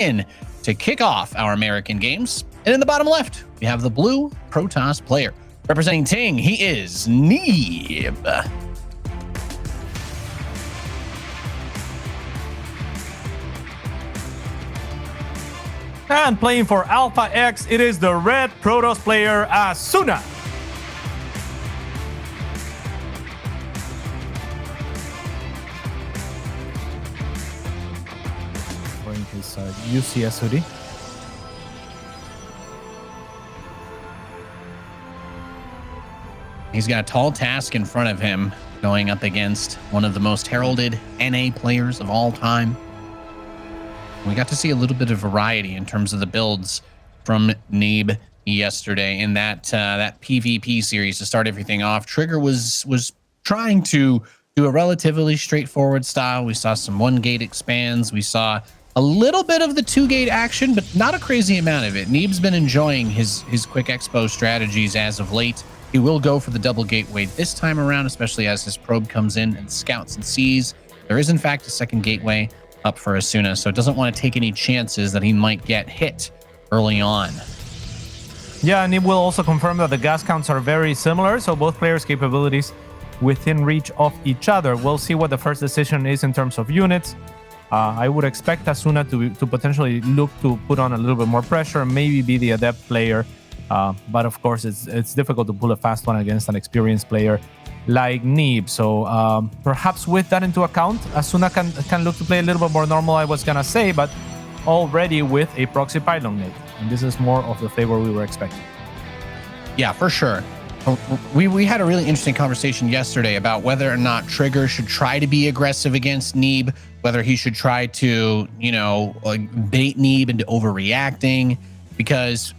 in to kick off our American games. And in the bottom left, we have the blue Protoss player. Representing Ting, he is Neeb. And playing for Alpha X, it is the red Protoss player, Asuna. Wearing his UCS hoodie. He's got a tall task in front of him, going up against one of the most heralded NA players of all time. We got to see a little bit of variety in terms of the builds from Neeb yesterday in that that PvP series to start everything off. Trigger was trying to do a relatively straightforward style. We saw some 1-gate expands. We saw a little bit of the 2-gate action, but not a crazy amount of it. Neeb's been enjoying his quick expo strategies as of late. He will go for the double gateway this time around, especially as his probe comes in and scouts and sees. There is, in fact, a second gateway up for Asuna, so it doesn't want to take any chances that he might get hit early on. Yeah, and it will also confirm that the gas counts are very similar, so both players' capabilities within reach of each other. We'll see what the first decision is in terms of units. I would expect Asuna to potentially look to put on a little bit more pressure, maybe be the adept player. But of course, it's difficult to pull a fast one against an experienced player like Neeb. So perhaps with that into account, Asuna can look to play a little bit more normal, I was gonna say, but already with a proxy pylon nade. And this is more of the flavor we were expecting. Yeah, for sure. We had a really interesting conversation yesterday about whether or not Trigger should try to be aggressive against Neeb, whether he should try to, you know, bait Neeb into overreacting, because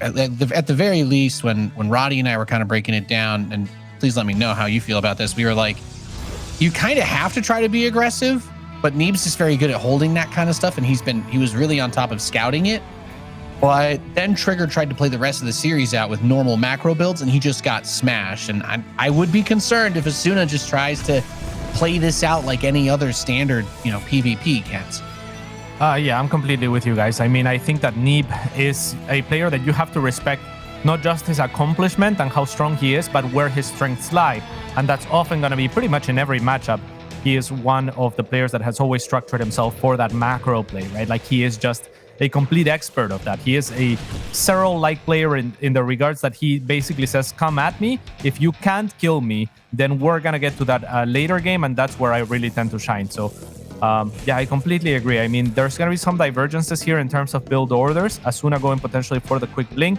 at the very least, when Roddy and I were kind of breaking it down, and please let me know how you feel about this, we were like, you kind of have to try to be aggressive, but Neeb's just very good at holding that kind of stuff, and he was really on top of scouting it. But then Trigger tried to play the rest of the series out with normal macro builds, and he just got smashed. And I would be concerned if Asuna just tries to play this out like any other standard, you know, PvP cats. Yeah, I'm completely with you guys. I mean, I think that Neeb is a player that you have to respect, not just his accomplishment and how strong he is, but where his strengths lie. And that's often going to be pretty much in every matchup. He is one of the players that has always structured himself for that macro play, right? Like, he is just a complete expert of that. He is a Cyril-like player in the regards that he basically says, come at me. If you can't kill me, then we're going to get to that later game, and that's where I really tend to shine. So, yeah, I completely agree. I mean, there's going to be some divergences here in terms of build orders. Asuna going potentially for the quick blink,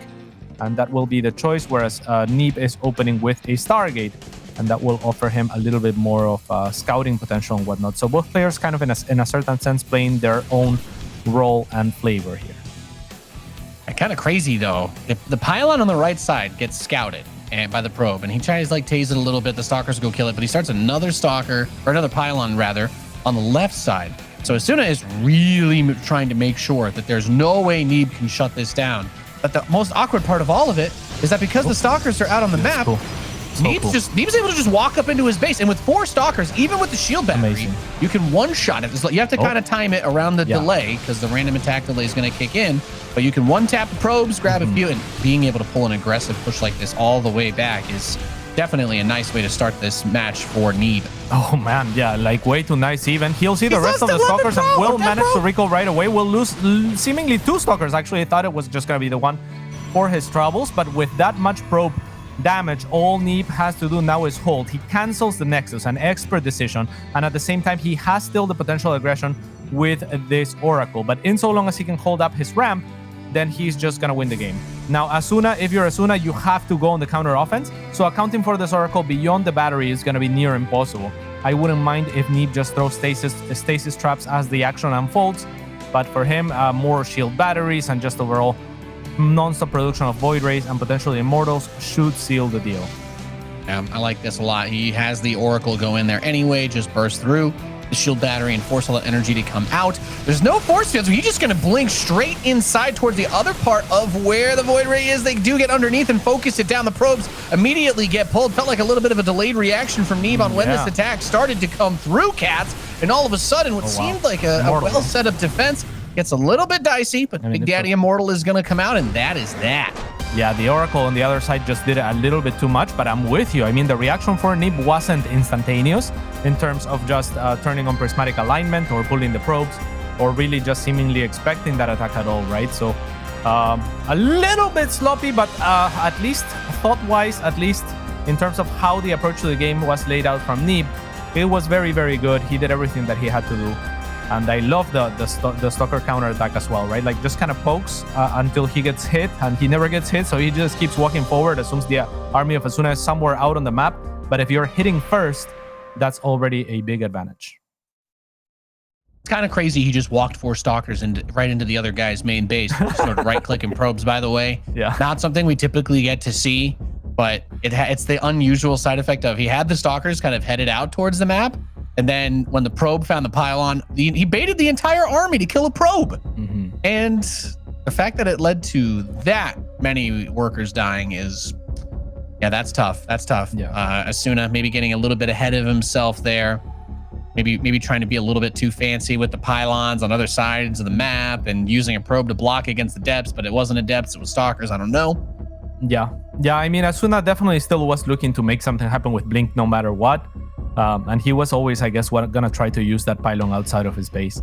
and that will be the choice, whereas Neeb is opening with a Stargate, and that will offer him a little bit more of scouting potential and whatnot. So both players kind of in a certain sense playing their own role and flavor here. Kind of crazy though. If the pylon on the right side gets scouted and by the probe, and he tries like tase it a little bit, the stalkers go kill it, but he starts another stalker, or another pylon rather, on the left side. So Asuna is really trying to make sure that there's no way Neeb can shut this down. But the most awkward part of all of it is that because the stalkers are out on the map, Neeb's able to just walk up into his base, and with 4 stalkers, even with the shield battery, you can one-shot it. You have to kind of time it around the delay, because the random attack delay is going to kick in, but you can one-tap the probes, grab a few, and being able to pull an aggressive push like this all the way back is definitely a nice way to start this match for Neeb. Oh man, yeah, like way too nice even. He'll see the rest of the stalkers and will manage to recall right away. We'll lose seemingly 2 stalkers. Actually, I thought it was just going to be the one for his troubles, but with that much probe damage, all Neeb has to do now is hold. He cancels the Nexus, an expert decision, and at the same time, he has still the potential aggression with this Oracle. But in so long as he can hold up his ramp, then he's just gonna win the game. Now, Asuna, if you're Asuna, you have to go on the counter offense, so accounting for this Oracle beyond the battery is gonna be near impossible. I wouldn't mind if Neeb just throws stasis traps as the action unfolds, but for him, more shield batteries and just overall non-stop production of Void Rays and potentially Immortals should seal the deal. I like this a lot. He has the Oracle go in there anyway, just burst through the shield battery and force all that energy to come out. There's no force field, so he's just going to blink straight inside towards the other part of where the Void Ray is. They do get underneath and focus it down. The probes immediately get pulled. Felt like a little bit of a delayed reaction from Neeb on when this attack started to come through, Cats, and all of a sudden what seemed like a well set up defense gets a little bit dicey, but Big Daddy Immortal is going to come out, and that is that. Yeah, the Oracle on the other side just did it a little bit too much, but I'm with you. I mean, the reaction for Neeb wasn't instantaneous in terms of just turning on prismatic alignment or pulling the probes, or really just seemingly expecting that attack at all, right? So a little bit sloppy, but at least thought-wise, at least in terms of how the approach to the game was laid out from Neeb, it was very, very good. He did everything that he had to do. And I love the Stalker counterattack as well, right? Like, just kind of pokes until he gets hit, and he never gets hit, so he just keeps walking forward, assumes the army of Asuna is somewhere out on the map. But if you're hitting first, that's already a big advantage. It's kind of crazy. He just walked 4 Stalkers right into the other guy's main base. Sort of right-clicking probes, by the way. Yeah. Not something we typically get to see, but it's the unusual side effect of he had the Stalkers kind of headed out towards the map. And then when the probe found the pylon, he baited the entire army to kill a probe. Mm-hmm. And the fact that it led to that many workers dying is, yeah, that's tough. That's tough. Yeah. Asuna maybe getting a little bit ahead of himself there. Maybe trying to be a little bit too fancy with the pylons on other sides of the map and using a probe to block against the depths, but it wasn't a depths, it was Stalkers. I don't know. Yeah. I mean, Asuna definitely still was looking to make something happen with Blink no matter what. And he was always, I guess, gonna try to use that pylon outside of his base.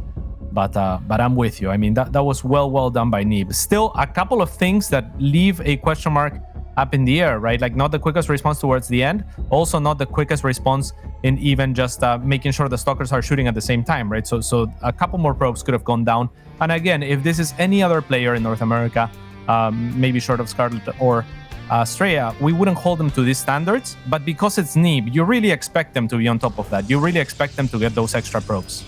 But I'm with you. I mean, that was well done by Neeb. Still, a couple of things that leave a question mark up in the air, right? Like, not the quickest response towards the end. Also, not the quickest response in even just making sure the Stalkers are shooting at the same time, right? So a couple more probes could have gone down. And again, if this is any other player in North America, maybe short of Scarlet or Straya, we wouldn't hold them to these standards, but because it's Neeb, you really expect them to be on top of that. You really expect them to get those extra probes.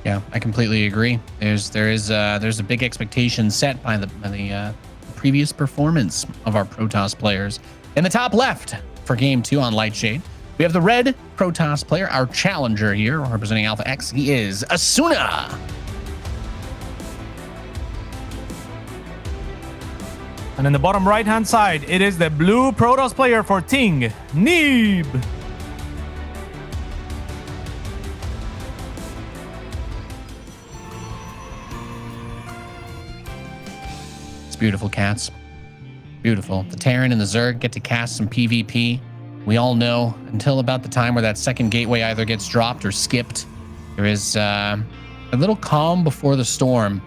Yeah, I completely agree. There's a big expectation set by the previous performance of our Protoss players. In the top left for Game 2 on Lightshade, we have the red Protoss player, our challenger here, representing Alpha X. He is Asuna. And in the bottom right-hand side, it is the blue Protoss player for Ting, Neeb. It's beautiful, cats. Beautiful. The Terran and the Zerg get to cast some PvP. We all know until about the time where that second gateway either gets dropped or skipped, there is a little calm before the storm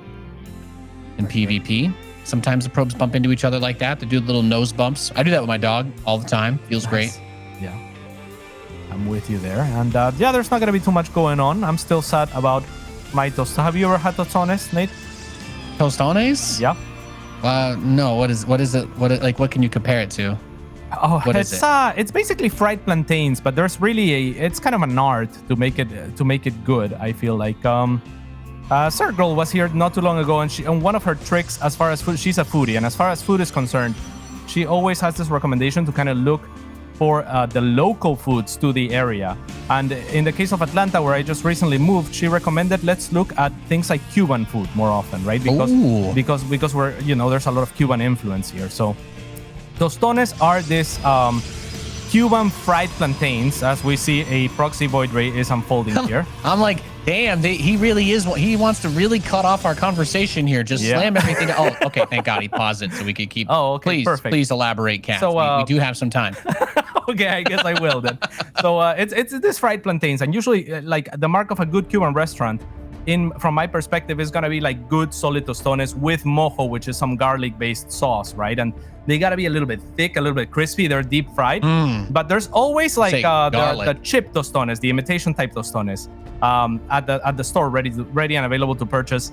in PvP. Sometimes the probes bump into each other like that. They do little nose bumps. I do that with my dog all the time. Feels great. Yeah. I'm with you there. And yeah, there's not going to be too much going on. I'm still sad about my toast. Have you ever had tostones, Nate? Tostones? Yeah. No. What is it? What can you compare it to? Oh, it's basically fried plantains, but there's really it's kind of an art to make it good. I feel like Circle was here not too long ago, and one of her tricks, as far as food, she's a foodie, and as far as food is concerned, she always has this recommendation to kind of look for the local foods to the area. And in the case of Atlanta, where I just recently moved, she recommended let's look at things like Cuban food more often, right? Because we're there's a lot of Cuban influence here. So tostones are this Cuban fried plantains, as we see a proxy void ray is unfolding here. I'm like, damn, he really is. He wants to really cut off our conversation here. Just slam everything. Oh, okay. Thank God he paused it so we could keep. Oh, okay. Please elaborate, Kat. So we do have some time. Okay, I guess I will then. So it's this fried plantains, and usually like the mark of a good Cuban restaurant, from my perspective, is gonna be like good solid tostones with mojo, which is some garlic-based sauce, right? And they gotta be a little bit thick, a little bit crispy. They're deep fried, but there's always like the chip tostones, the imitation type tostones, at the store, ready and available to purchase,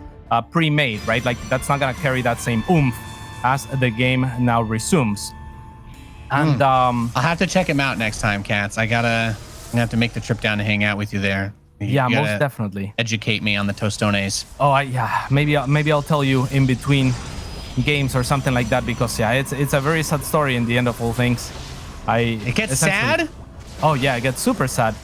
pre-made, right? Like that's not gonna carry that same oomph as the game now resumes. And I'll have to check him out next time, Cats. I'm gonna have to make the trip down to hang out with you there. Yeah, most definitely. Educate me on the tostones. Oh, maybe I'll tell you in between games or something like that, because it's a very sad story in the end of all things. It gets sad? Oh yeah, it gets super sad.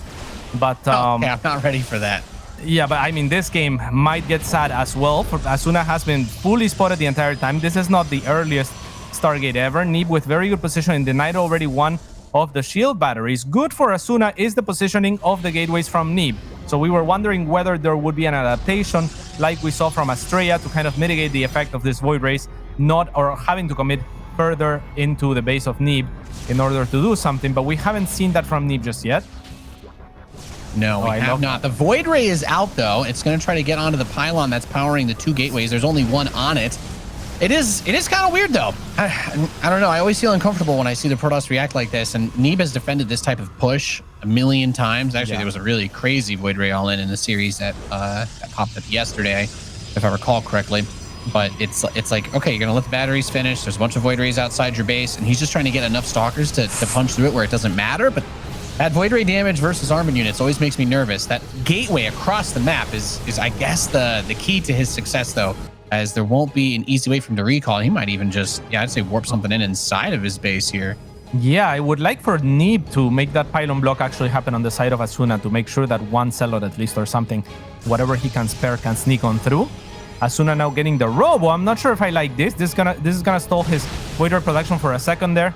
But I'm not ready for that. Yeah, but I mean, this game might get sad as well. Asuna has been fully spotted the entire time. This is not the earliest Stargate ever. Neeb with very good position, denied already one of the shield batteries. Good for Asuna is the positioning of the gateways from Neeb. So we were wondering whether there would be an adaptation like we saw from Estrella, to kind of mitigate the effect of this Void Rays, not or having to commit further into the base of Neeb in order to do something, but we haven't seen that from Neeb just yet. No, we have not. The Void Ray is out, though. It's going to try to get onto the pylon that's powering the 2 gateways. There's only one on it. It is kind of weird, though. I don't know. I always feel uncomfortable when I see the Protoss react like this, and Neeb has defended this type of push a million times. Actually, there was a really crazy Void Ray all-in the series that popped up yesterday, if I recall correctly. But it's like, okay, you're going to let the batteries finish. There's a bunch of Void Rays outside your base, and he's just trying to get enough Stalkers to punch through it where it doesn't matter. But that Void Ray damage versus armored units always makes me nervous. That gateway across the map is I guess, the key to his success, though, as there won't be an easy way for him to recall. He might even just, I'd say warp something inside of his base here. Yeah, I would like for Neeb to make that pylon block actually happen on the side of Asuna to make sure that one Zealot at least or something, whatever he can spare, can sneak on through. Asuna now getting the Robo. I'm not sure if I like this. This is gonna stall his Void Ray production for a second there.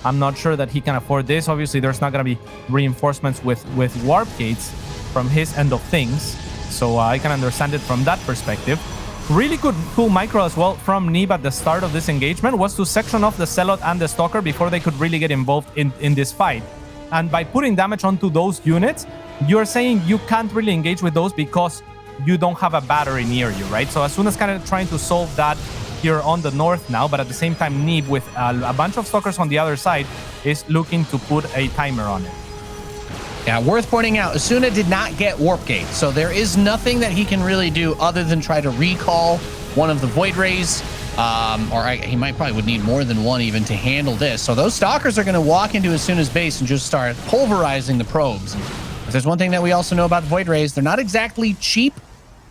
I'm not sure that he can afford this. Obviously, there's not gonna be reinforcements with warp gates from his end of things, so I can understand it from that perspective. Really cool micro as well from Neeb at the start of this engagement was to section off the Zealot and the Stalker before they could really get involved in this fight. And by putting damage onto those units, you're saying you can't really engage with those because you don't have a battery near you, right? So Asuna's kind of trying to solve that here on the north now, but at the same time, Neeb, with a bunch of Stalkers on the other side, is looking to put a timer on it. Yeah, worth pointing out, Asuna did not get Warp Gate, so there is nothing that he can really do other than try to recall one of the Void Rays, he probably would need more than one even to handle this. So those Stalkers are going to walk into Asuna's base and just start pulverizing the probes. If there's one thing that we also know about the Void Rays, they're not exactly cheap.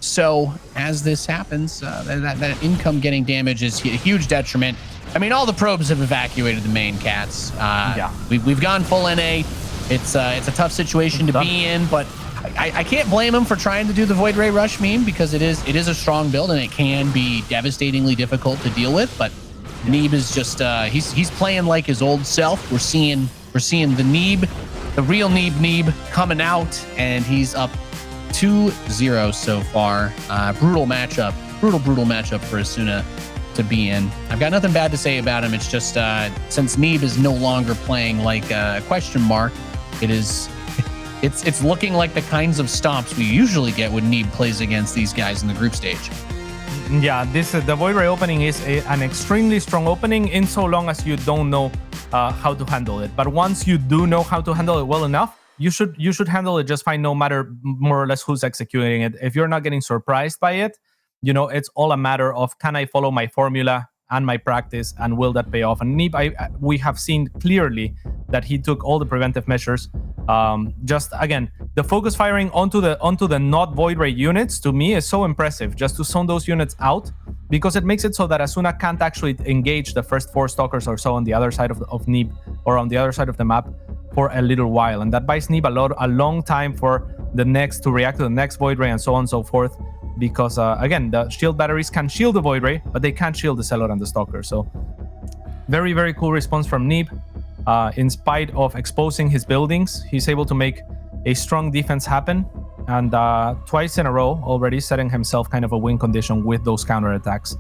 So as this happens, that income getting damage is a huge detriment. I mean, all the probes have evacuated the main, Cats. We've gone full NA. It's a tough situation to be in, but I can't blame him for trying to do the Void Ray Rush meme because it is a strong build and it can be devastatingly difficult to deal with. But Neeb is just he's playing like his old self. We're seeing the Neeb, the real Neeb coming out, and he's up 2-0 so far. Brutal matchup for Asuna to be in. I've got nothing bad to say about him. It's just since Neeb is no longer playing like a question mark, it's looking like the kinds of stomps we usually get when Neeb plays against these guys in the group stage. Yeah, the Void Ray opening is an extremely strong opening in so long as you don't know how to handle it. But once you do know how to handle it well enough, you should handle it just fine, no matter more or less who's executing it. If you're not getting surprised by it, it's all a matter of, can I follow my formula and my practice, and will that pay off? And Neeb, we have seen clearly that he took all the preventive measures. Just again, the focus firing onto the not Void Ray units to me is so impressive. Just to zone those units out, because it makes it so that Asuna can't actually engage the first 4 Stalkers or so on the other side of Neeb, or on the other side of the map, for a little while, and that buys Neeb a long time for the next to react to the next Void Ray and so on and so forth. Because again, the shield batteries can shield the Void Ray, but they can't shield the Zealot and the Stalker. So very, very cool response from Neeb. In spite of exposing his buildings, he's able to make a strong defense happen, and twice in a row already setting himself kind of a win condition with those counterattacks,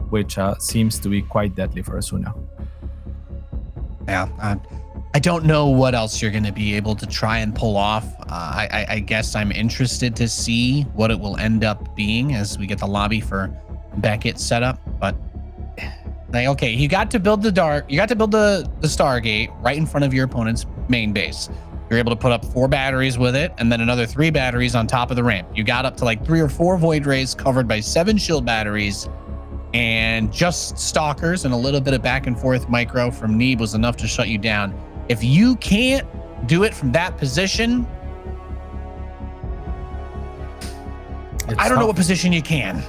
which seems to be quite deadly for Asuna. Yeah, I don't know what else you're going to be able to try and pull off. I guess I'm interested to see what it will end up being as we get the lobby for Beckett set up. But okay, you got to build the Stargate right in front of your opponent's main base. You're able to put up 4 batteries with it, and then another 3 batteries on top of the ramp. You got up to like 3 or 4 Void Rays covered by 7 shield batteries, and just Stalkers and a little bit of back and forth micro from Neeb was enough to shut you down. If you can't do it from that position, I don't know what position you can.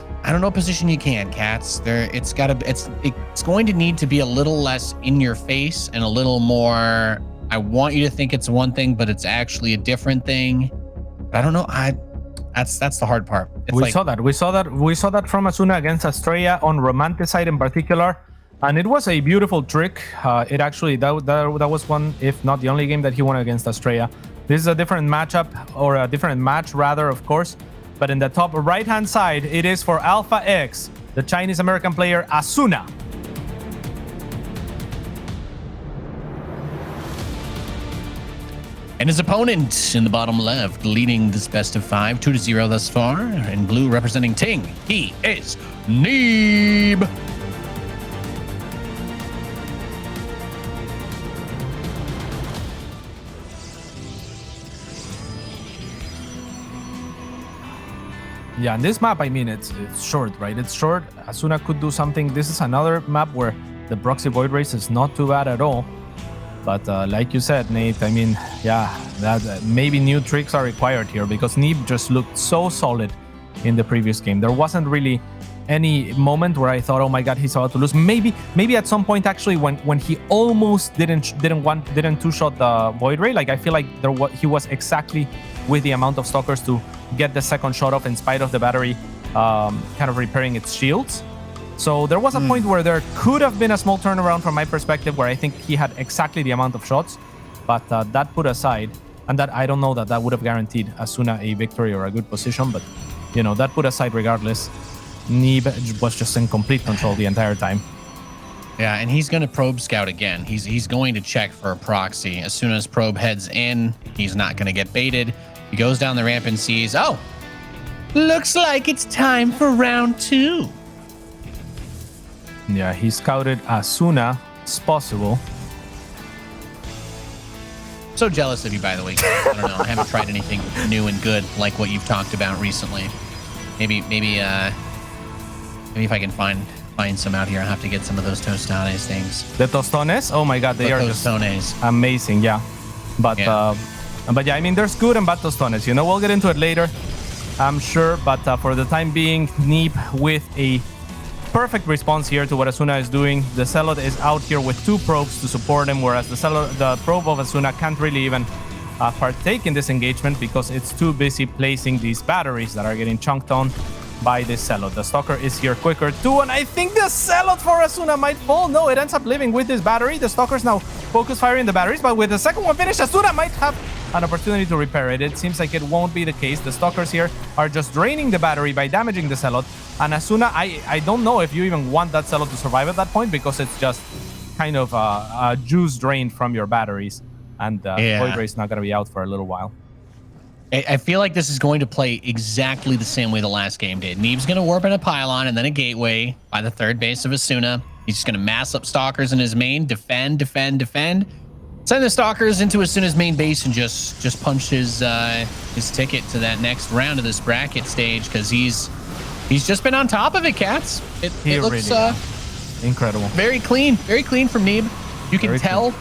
Cats. It's going to need to be a little less in your face and a little more, I want you to think it's one thing, but it's actually a different thing. I don't know. That's the hard part. We saw that from Asuna against Estrella on Romanticide in particular. And it was a beautiful trick. It actually, that was one, if not the only game that he won against Estrella. This is a different matchup, or a different match rather, of course. But in the top right-hand side, it is for Alpha X, the Chinese-American player Asuna. And his opponent in the bottom left, leading this best of 5, 2-0 thus far. In blue, representing Ting, he is Neeb. Yeah, and this map, I mean, it's short, right? It's short. Asuna could do something. This is another map where the proxy void race is not too bad at all. But like you said, Nate, I mean, yeah, that maybe new tricks are required here because Neeb just looked so solid in the previous game. There wasn't really any moment where I thought, oh my God, he's about to lose. Maybe at some point actually when he almost didn't two-shot the void ray. Like I feel like he was exactly with the amount of stalkers to get the second shot off in spite of the battery kind of repairing its shields. So there was a point where there could have been a small turnaround from my perspective where I think he had exactly the amount of shots, but that put aside, and that I don't know that would have guaranteed Asuna a victory or a good position, but you know, that put aside regardless, Neeb was just in complete control the entire time. Yeah, and he's going to probe scout again. He's going to check for a proxy. As soon as probe heads in, he's not going to get baited. He goes down the ramp and sees, oh, looks like it's time for round 2. Yeah, he scouted Asuna. It's possible. So jealous of you, by the way. I don't know. I haven't tried anything new and good like what you've talked about recently. Maybe if I can find some out here, I'll have to get some of those tostones things. The tostones? Oh my God, they are tostones. Just amazing. Yeah, but yeah, I mean, there's good and bad tostones. You know, we'll get into it later, I'm sure. But for the time being, Neeb with a perfect response here to what Asuna is doing. The Zealot is out here with 2 probes to support him, whereas the probe of Asuna can't really even partake in this engagement because it's too busy placing these batteries that are getting chunked on by the Zealot. The Stalker is here quicker too, and I think the Zealot for Asuna might fall. No, it ends up living with this battery. The Stalker's now focus firing the batteries, but with the second one finished, Asuna might have an opportunity to repair it. It seems like it won't be the case. The Stalkers here are just draining the battery by damaging the Zealot. And Asuna, I don't know if you even want that Zealot to survive at that point because it's just kind of a juice drained from your batteries. And Void Ray's not going to be out for a little while. I feel like this is going to play exactly the same way the last game did. Neeb's going to warp in a pylon and then a gateway by the third base of Asuna. He's just going to mass up Stalkers in his main, defend. Send the Stalkers into Asuna's main base and just punch his ticket to that next round of this bracket stage because he's just been on top of it, cats. It looks really, incredible. Very clean from Neeb. You can tell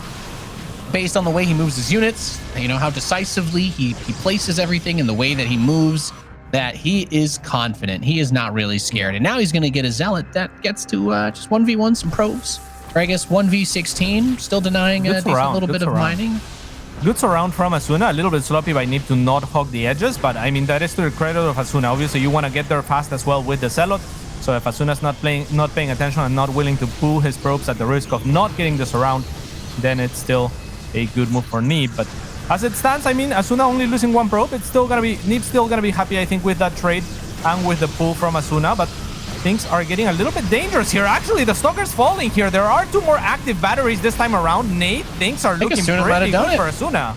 based on the way he moves his units, you know, how decisively he places everything in the way that he moves, that he is confident. He is not really scared. And now he's going to get a Zealot that gets to just 1v1 some probes. Or I guess 1v16, still denying a little bit of mining. Good surround from Asuna, a little bit sloppy by Neeb to not hog the edges, but I mean, that is to the credit of Asuna. Obviously, you want to get there fast as well with the Zealot. So if Asuna's not paying attention and not willing to pull his probes at the risk of not getting the surround, then it's still a good move for Neeb. But as it stands, I mean, Asuna only losing 1 probe, it's still gonna be Neeb's still gonna be happy, I think, with that trade and with the pull from Asuna. But things are getting a little bit dangerous here. Actually, the Stalker's falling here. There are 2 more active batteries this time around. Nate, things are looking pretty good for Asuna.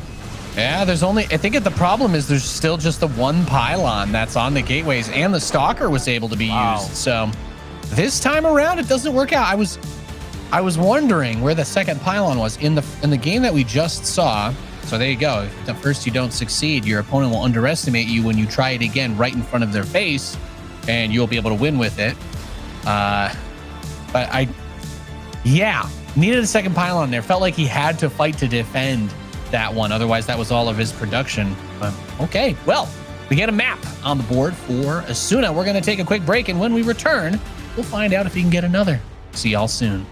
Yeah, I think the problem is there's still just the 1 pylon that's on the gateways, and the Stalker was able to be used. So this time around, it doesn't work out. I was wondering where the second pylon was in the game that we just saw. So there you go. If at first you don't succeed, your opponent will underestimate you when you try it again right in front of their face, and you'll be able to win with it. But needed a second pylon there. Felt like he had to fight to defend that one. Otherwise, that was all of his production. But okay, well, we get a map on the board for Asuna. We're going to take a quick break, and when we return, we'll find out if he can get another. See y'all soon.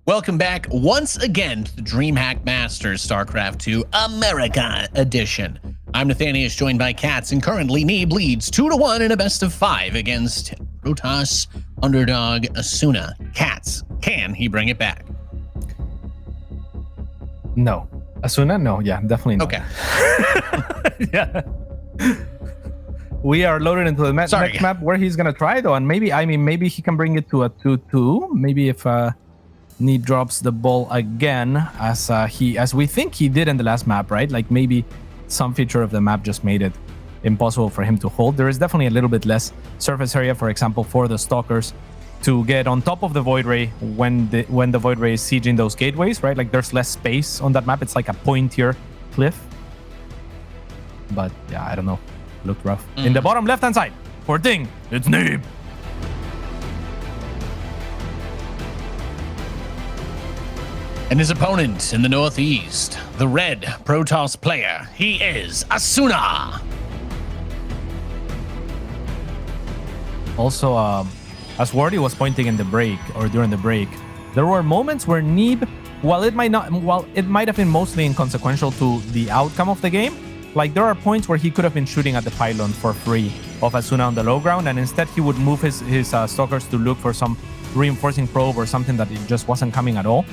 Welcome back once again to the DreamHack Masters StarCraft 2 America Edition. I'm Nathanius, joined by Cats, and currently Neeb leads 2-1 in a best-of-5 against Protoss underdog Asuna. Cats, can he bring it back? No. Asuna? No, yeah, definitely not. Okay. Yeah. We are loaded into the next map where he's gonna try though, and maybe he can bring it to a 2-2. Maybe if Neeb drops the ball again, as we think he did in the last map, right? Like maybe some feature of the map just made it impossible for him to hold. There is definitely a little bit less surface area, for example, for the Stalkers to get on top of the Void Ray when the Void Ray is sieging those gateways, right? Like there's less space on that map. It's like a pointier cliff. But yeah, I don't know. Looked rough. In the bottom left-hand side, for Ding, it's Neeb. And his opponent in the northeast, the red Protoss player, he is Asuna. Also, as Wardy was pointing in the break, or during the break, there were moments where Neeb, while it might have been mostly inconsequential to the outcome of the game, like there are points where he could have been shooting at the pylon for free of Asuna on the low ground, and instead he would move his Stalkers to look for some reinforcing probe or something that it just wasn't coming at all.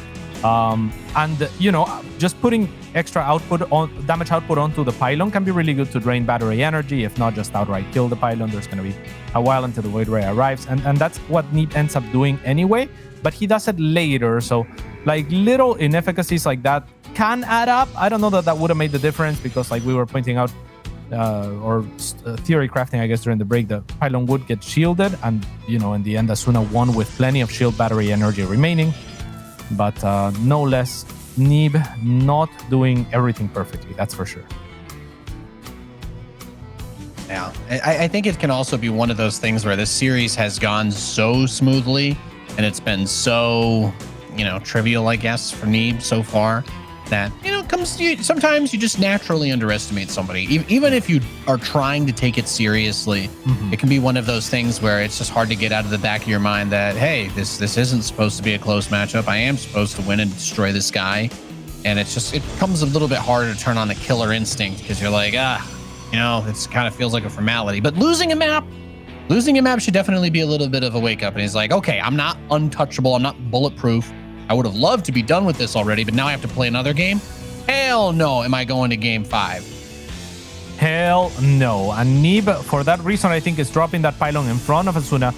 And you know, just putting extra damage output onto the pylon can be really good to drain battery energy, if not just outright kill the pylon. There's going to be a while until the Void Ray arrives, and that's what Neeb ends up doing anyway, but he does it later. So like little inefficacies like that can add up. I don't know that would have made the difference, because like we were pointing out theory crafting, I guess, during the break, the pylon would get shielded, and you know, in the end Asuna won with plenty of shield battery energy remaining. But no less, Neeb not doing everything perfectly, that's for sure. Yeah, I think it can also be one of those things where this series has gone so smoothly, and it's been so, you know, trivial, I guess, for Neeb so far, that, you know, sometimes you just naturally underestimate somebody. Even if you are trying to take it seriously, it can be one of those things where it's just hard to get out of the back of your mind that, hey, this isn't supposed to be a close matchup. I am supposed to win and destroy this guy. And it becomes a little bit harder to turn on the killer instinct, because you're like, you know, it kind of feels like a formality. But losing a map should definitely be a little bit of a wake up. And he's like, okay, I'm not untouchable. I'm not bulletproof. I would have loved to be done with this already, but now I have to play another game? Hell no, am I going to game 5? Hell no. And Neeb, for that reason, I think is dropping that pylon in front of Asuna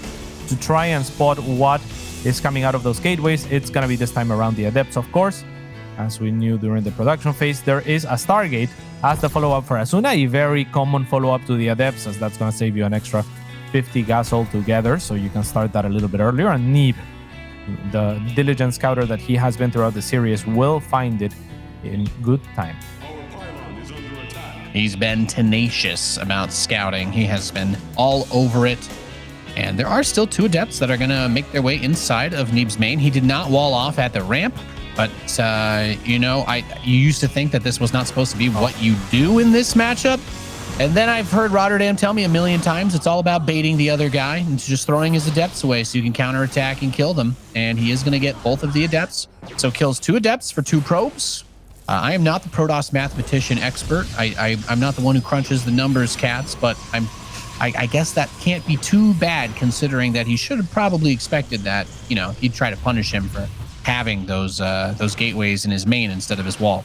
to try and spot what is coming out of those gateways. It's going to be this time around the Adepts, of course. As we knew during the production phase, there is a Stargate as the follow-up for Asuna, a very common follow-up to the Adepts, as that's going to save you an extra 50 gas altogether, so you can start that a little bit earlier. And Neeb, the diligent scouter that he has been throughout the series, will find it in good time. He's been tenacious about scouting. He has been all over it. And there are still 2 Adepts that are going to make their way inside of Neeb's main. He did not wall off at the ramp, but, you know, you used to think that this was not supposed to be what you do in this matchup. And then I've heard Rotterdam tell me a million times it's all about baiting the other guy and just throwing his Adepts away so you can counterattack and kill them. And he is going to get both of the Adepts. So kills 2 Adepts for 2 probes. I am not the Protoss mathematician expert. I'm not the one who crunches the numbers, Cats, but I guess that can't be too bad, considering that he should have probably expected that, you know, he'd try to punish him for having those gateways in his main instead of his wall.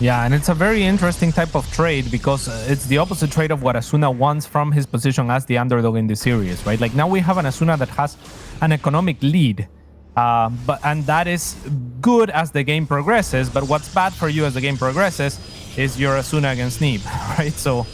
Yeah, and it's a very interesting type of trade, because it's the opposite trade of what Asuna wants from his position as the underdog in the series, right? Like now we have an Asuna that has an economic lead, and that is good as the game progresses. But what's bad for you as the game progresses is your Asuna against Neeb, right? So,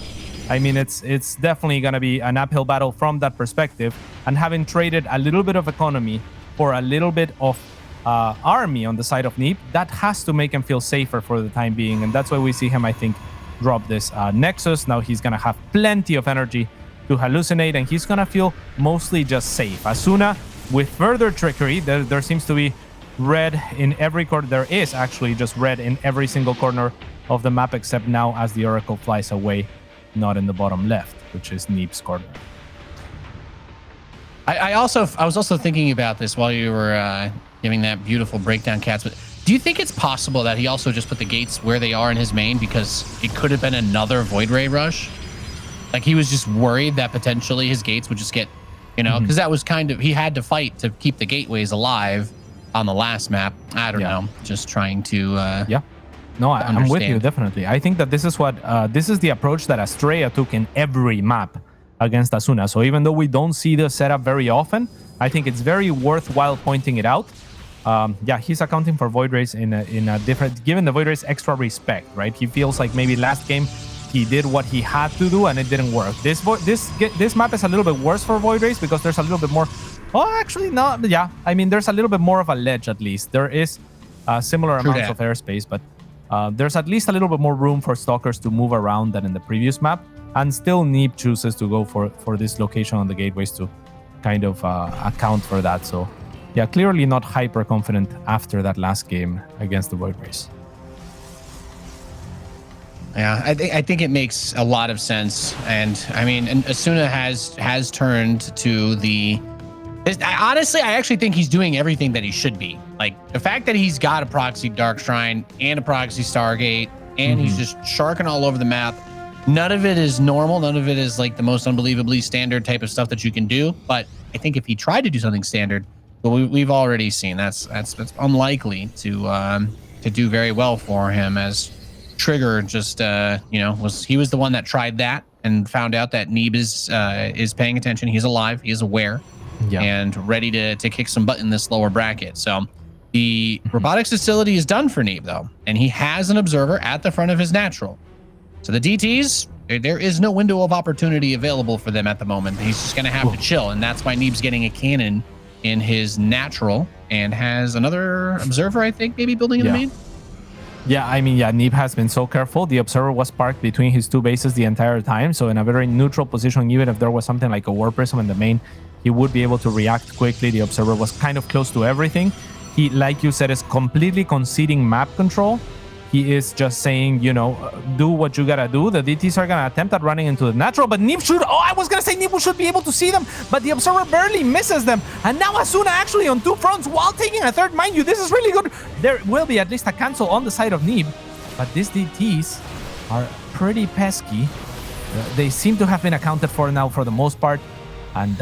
I mean, it's definitely going to be an uphill battle from that perspective. And having traded a little bit of economy for a little bit of army on the side of Neeb, that has to make him feel safer for the time being, and that's why we see him, I think, drop this Nexus. Now he's gonna have plenty of energy to hallucinate, and he's gonna feel mostly just safe. Asuna, with further trickery, there seems to be red in every corner. There is actually just red in every single corner of the map, except now as the Oracle flies away, not in the bottom left, which is Neeb's corner. I was also thinking about this while you were giving that beautiful breakdown, Cats. But do you think it's possible that he also just put the gates where they are in his main because it could have been another Void Ray rush? Like he was just worried that potentially his gates would just get, you know, because that was kind of, he had to fight to keep the gateways alive on the last map. I don't know. Just trying to, No, I'm with you, definitely. I think that this is what, this is the approach that Estrella took in every map against Asuna. So even though we don't see the setup very often, I think it's very worthwhile pointing it out. Yeah, he's accounting for Void Rays in a different, giving the Void Rays extra respect, right? He feels like maybe last game he did what he had to do and it didn't work. This map is a little bit worse for Void Rays because there's a little bit more. Oh, actually, no. Yeah, I mean, there's a little bit more of a ledge at least. There is similar amounts of airspace, but there's at least a little bit more room for Stalkers to move around than in the previous map. And still, Neeb chooses to go for this location on the gateways to kind of account for that. So, yeah, clearly not hyper confident after that last game against the Void Rays. Yeah, I think it makes a lot of sense, and I mean, and Asuna has turned to the. Honestly, I actually think he's doing everything that he should be. Like the fact that he's got a proxy Dark Shrine and a proxy Stargate, and he's just sharking all over the map. None of it is normal. None of it is like the most unbelievably standard type of stuff that you can do. But I think if he tried to do something standard, well, we've already seen that's unlikely to do very well for him. As Trigger just he was the one that tried that and found out that Neeb is paying attention. He's alive. He is aware. Yeah. And ready to kick some butt in this lower bracket. So the robotics facility is done for Neeb, though. And he has an observer at the front of his natural. So the DTs, there is no window of opportunity available for them at the moment. He's just going to have to chill. And that's why Neeb's getting a cannon in his natural and has another observer, I think, maybe building in the main. Yeah, I mean, Neeb has been so careful. The observer was parked between his two bases the entire time. So in a very neutral position, even if there was something like a war prism in the main, he would be able to react quickly. The observer was kind of close to everything. He, like you said, is completely conceding map control. He is just saying, do what you gotta do. The DTs are gonna attempt at running into the natural, but Neeb should. Oh, I was gonna say Neeb should be able to see them, but the observer barely misses them. And now Asuna actually on two fronts while taking a third. Mind you, this is really good. There will be at least a cancel on the side of Neeb, but these DTs are pretty pesky. They seem to have been accounted for now for the most part. And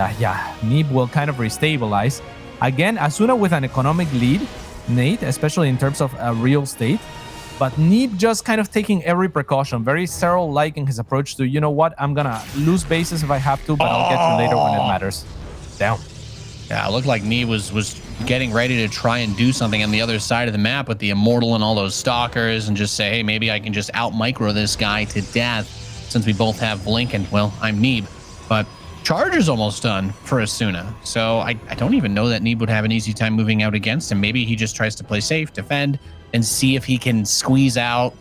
Neeb will kind of restabilize. Again, Asuna with an economic lead, Nate, especially in terms of real estate. But Neeb just kind of taking every precaution. Very Cyril-like in his approach to, you know what, I'm going to lose bases if I have to, but I'll get you later when it matters. Down. Yeah, it looked like Neeb was getting ready to try and do something on the other side of the map with the Immortal and all those Stalkers and just say, hey, maybe I can just out-micro this guy to death since we both have Blink and, well, I'm Neeb. But Charge is almost done for Asuna, so I don't even know that Neeb would have an easy time moving out against him. Maybe he just tries to play safe, defend, and see if he can squeeze out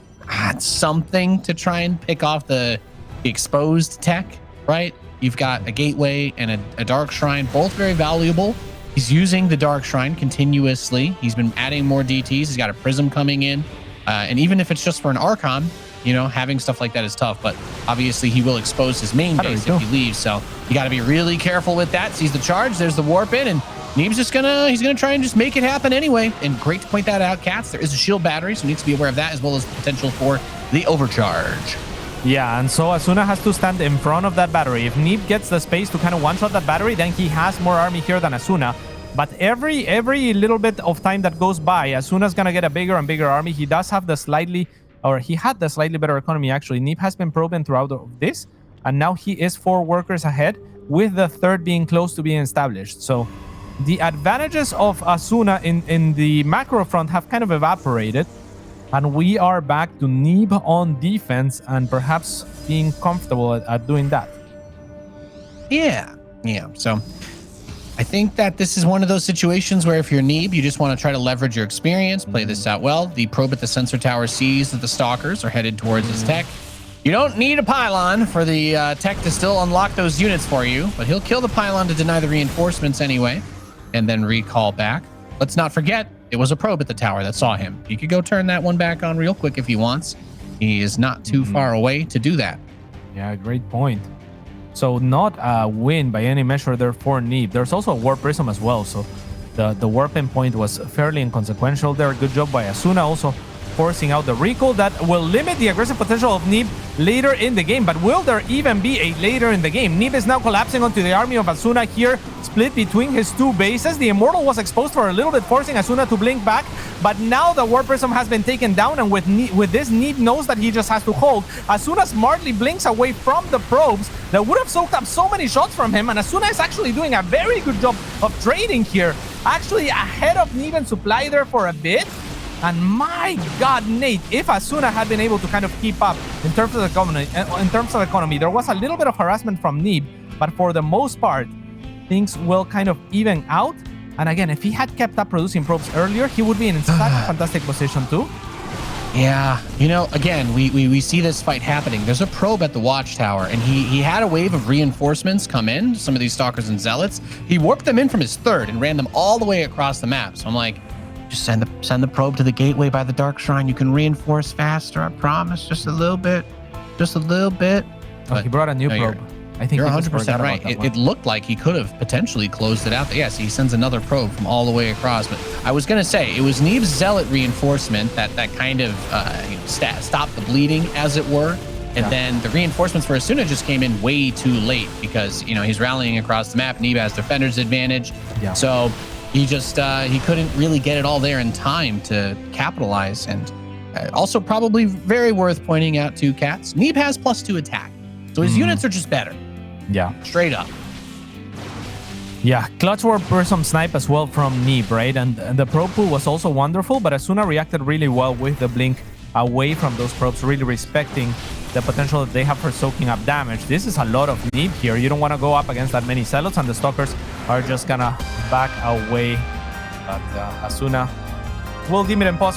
something to try and pick off the exposed tech, right? You've got a Gateway and a Dark Shrine, both very valuable. He's using the Dark Shrine continuously. He's been adding more DTs. He's got a Prism coming in, and even if it's just for an Archon, having stuff like that is tough, but obviously he will expose his main base if he leaves. So you got to be really careful with that. Sees the charge. There's the warp in, and Neeb's just he's gonna try and just make it happen anyway. And great to point that out, Cats. There is a shield battery, so needs to be aware of that, as well as potential for the overcharge. Yeah, and so Asuna has to stand in front of that battery. If Neeb gets the space to kind of one-shot that battery, then he has more army here than Asuna. But every little bit of time that goes by, Asuna's gonna get a bigger and bigger army. He does have he had the slightly better economy, actually. Neeb has been probing throughout this, and now he is 4 workers ahead, with the third being close to being established. So the advantages of Asuna in the macro front have kind of evaporated, and we are back to Neeb on defense and perhaps being comfortable at doing that. Yeah. So I think that this is one of those situations where if you're Neeb, you just want to try to leverage your experience, play this out well. The probe at the sensor tower sees that the Stalkers are headed towards his tech. You don't need a pylon for the tech to still unlock those units for you, but he'll kill the pylon to deny the reinforcements anyway, and then recall back. Let's not forget, it was a probe at the tower that saw him. He could go turn that one back on real quick if he wants. He is not too far away to do that. Yeah, great point. So not a win by any measure there for Neeb. There's also a War Prism as well, so The warping point was fairly inconsequential there. Good job by Asuna, also forcing out the recall that will limit the aggressive potential of Neeb later in the game. But will there even be a later in the game? Neeb is now collapsing onto the army of Asuna here, split between his two bases. The Immortal was exposed for a little bit, forcing Asuna to blink back. But now the War Prism has been taken down, and with this, Neeb knows that he just has to hold. Asuna smartly blinks away from the probes that would have soaked up so many shots from him, and Asuna is actually doing a very good job of trading here. Actually ahead of Neeb and Supply there for a bit. And my God, Nate, if Asuna had been able to kind of keep up in terms of the economy, there was a little bit of harassment from Neeb, but for the most part, things will kind of even out. And again, if he had kept up producing probes earlier, he would be in such a fantastic position too. Yeah, you know, again, we see this fight happening. There's a probe at the watchtower, and he had a wave of reinforcements come in, some of these Stalkers and Zealots. He warped them in from his third and ran them all the way across the map. So I'm like, just send the probe to the gateway by the Dark Shrine. You can reinforce faster, I promise. Just a little bit. Just a little bit. Oh, he brought a new probe. I think you're 100% right. It looked like he could have potentially closed it out. Yes, he sends another probe from all the way across. But I was going to say, it was Neeb's Zealot reinforcement that kind of stopped the bleeding, as it were. And then the reinforcements for Asuna just came in way too late because, you know, he's rallying across the map. Neeb has defender's advantage. Yeah. So he just he couldn't really get it all there in time to capitalize. And also probably very worth pointing out to Cats, Neeb has +2 attack, so his units are just better. Yeah, straight up. Yeah, clutch war some snipe as well from Neeb, right? And the probe pool was also wonderful, but Asuna reacted really well with the blink away from those probes, really respecting the potential that they have for soaking up damage. This is a lot of Neeb here. You don't want to go up against that many Zealots, and the Stalkers are just gonna back away. But Asuna will deem it impossible.